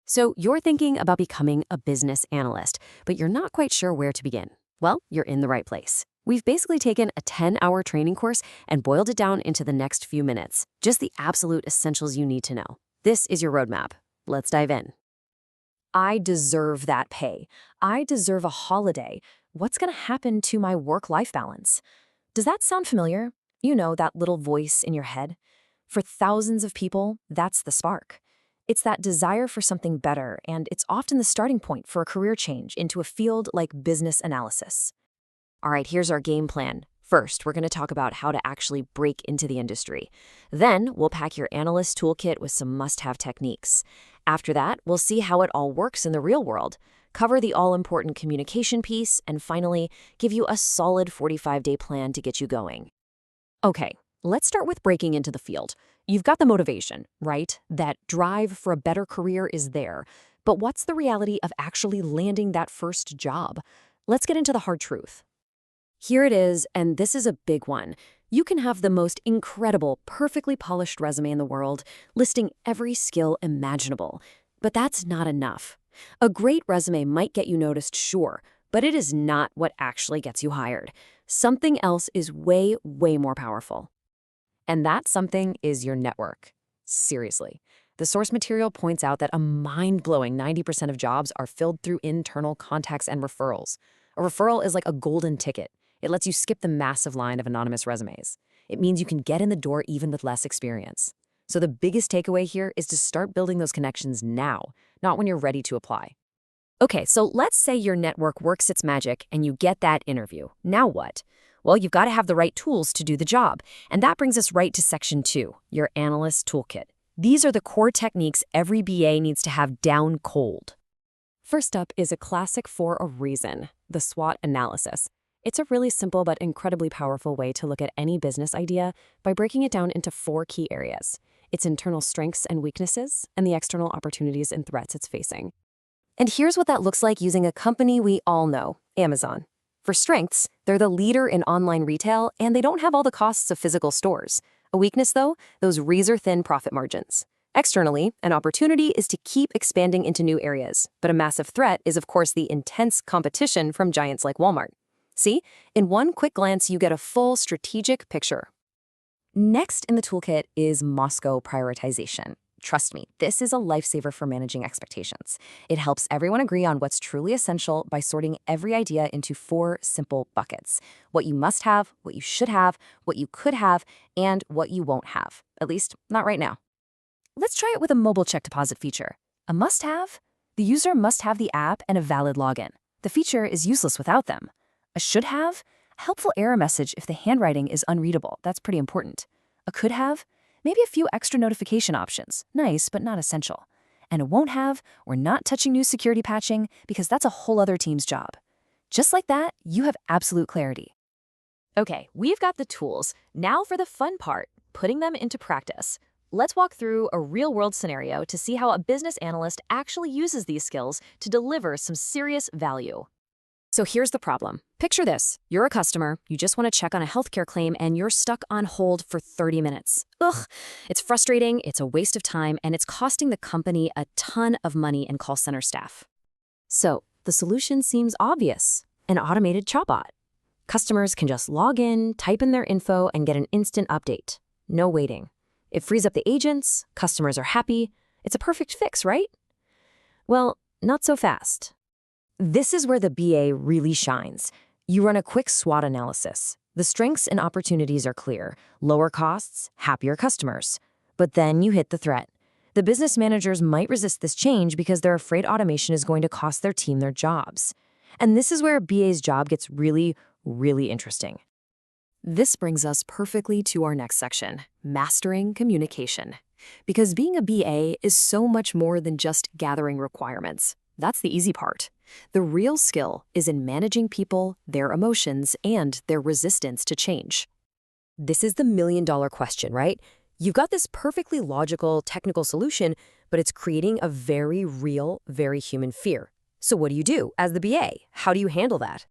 So you're thinking about becoming a business analyst, but you're not quite sure where to begin. Well, you're in the right place. We've basically taken a 10-hour training course and boiled it down into the next few minutes, just the absolute essentials you need to know. This is your roadmap. Let's dive in. I deserve that pay. I deserve a holiday. What's going to happen to my work-life balance? Does that sound familiar? You know, that little voice in your head? For thousands of people, that's the spark. It's that desire for something better, and it's often the starting point for a career change into a field like business analysis. All right, here's our game plan. First, we're going to talk about how to actually break into the industry. Then, we'll pack your analyst toolkit with some must-have techniques. After that, we'll see how it all works in the real world, cover the all-important communication piece, and finally, give you a solid 45-day plan to get you going. Okay, let's start with breaking into the field. You've got the motivation, right? That drive for a better career is there. But what's the reality of actually landing that first job? Let's get into the hard truth. Here it is, and this is a big one. You can have the most incredible, perfectly polished resume in the world, listing every skill imaginable. But that's not enough. A great resume might get you noticed, sure, but it is not what actually gets you hired. Something else is way, way more powerful. And that something is your network. Seriously. The source material points out that a mind-blowing 90% of jobs are filled through internal contacts and referrals. A referral is like a golden ticket. It lets you skip the massive line of anonymous resumes. It means you can get in the door even with less experience. So the biggest takeaway here is to start building those connections now, not when you're ready to apply. Okay, so let's say your network works its magic and you get that interview. Now what? Well, you've got to have the right tools to do the job. And that brings us right to Section 2, your analyst toolkit. These are the core techniques every BA needs to have down cold. First up is a classic for a reason, the SWOT analysis. It's a really simple but incredibly powerful way to look at any business idea by breaking it down into 4 key areas: its internal strengths and weaknesses, and the external opportunities and threats it's facing. And here's what that looks like using a company we all know, Amazon. For strengths, they're the leader in online retail, and they don't have all the costs of physical stores. A weakness, though, those razor-thin profit margins. Externally, an opportunity is to keep expanding into new areas, but a massive threat is, of course, the intense competition from giants like Walmart. See, in one quick glance, you get a full strategic picture. Next in the toolkit is Moscow prioritization. Trust me, this is a lifesaver for managing expectations. It helps everyone agree on what's truly essential by sorting every idea into 4 simple buckets: what you must have, what you should have, what you could have, and what you won't have. At least, not right now. Let's try it with a mobile check deposit feature. A must-have? The user must have the app and a valid login. The feature is useless without them. A should-have? A helpful error message if the handwriting is unreadable. That's pretty important. A could-have? Maybe a few extra notification options. Nice, but not essential. And a won't have, we're not touching new security patching because that's a whole other team's job. Just like that, you have absolute clarity. Okay, we've got the tools. Now for the fun part, putting them into practice. Let's walk through a real-world scenario to see how a business analyst actually uses these skills to deliver some serious value. So here's the problem. Picture this. You're a customer, you just want to check on a healthcare claim, and you're stuck on hold for 30 minutes. Ugh, it's frustrating, it's a waste of time, and it's costing the company a ton of money and call center staff. So the solution seems obvious: an automated chatbot. Customers can just log in, type in their info, and get an instant update. No waiting. It frees up the agents, customers are happy. It's a perfect fix, right? Well, not so fast. This is where the BA really shines. You run a quick SWOT analysis. The strengths and opportunities are clear: lower costs, happier customers. But then you hit the threat. The business managers might resist this change because they're afraid automation is going to cost their team their jobs. And this is where a BA's job gets really, really interesting. This brings us perfectly to our next section, mastering communication. Because being a BA is so much more than just gathering requirements. That's the easy part. The real skill is in managing people, their emotions, and their resistance to change. This is the million-dollar question, right? You've got this perfectly logical, technical solution, but it's creating a very real, very human fear. So what do you do as the BA? How do you handle that?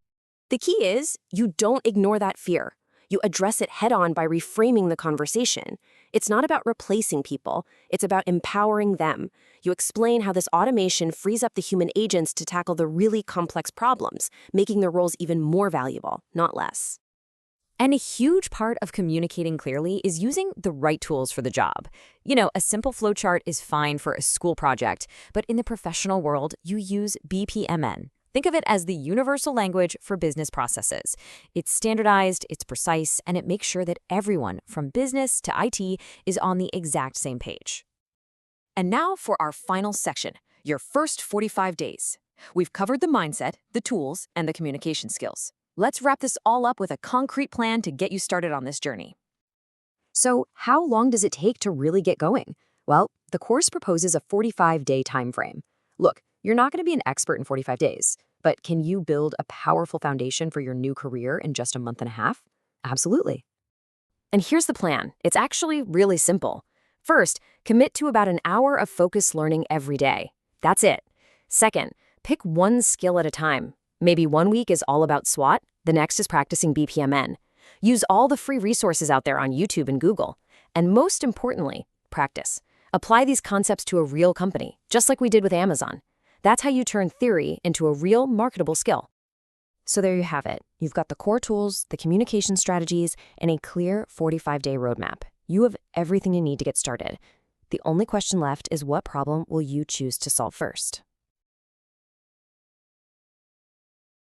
The key is you don't ignore that fear. You address it head-on by reframing the conversation. It's not about replacing people, it's about empowering them. You explain how this automation frees up the human agents to tackle the really complex problems, making their roles even more valuable, not less. And a huge part of communicating clearly is using the right tools for the job. A simple flowchart is fine for a school project, but in the professional world, you use BPMN. Think of it as the universal language for business processes. It's standardized, it's precise, and it makes sure that everyone, from business to IT, is on the exact same page. And now for our final section, your first 45 days. We've covered the mindset, the tools, and the communication skills. Let's wrap this all up with a concrete plan to get you started on this journey. So, how long does it take to really get going? Well, the course proposes a 45-day time frame. Look, you're not going to be an expert in 45 days, but can you build a powerful foundation for your new career in just a month and a half? Absolutely. And here's the plan. It's actually really simple. First, commit to about an hour of focused learning every day. That's it. Second, pick one skill at a time. Maybe one week is all about SWOT, the next is practicing BPMN. Use all the free resources out there on YouTube and Google. And most importantly, practice. Apply these concepts to a real company, just like we did with Amazon. That's how you turn theory into a real marketable skill. So there you have it. You've got the core tools, the communication strategies, and a clear 45-day roadmap. You have everything you need to get started. The only question left is what problem will you choose to solve first?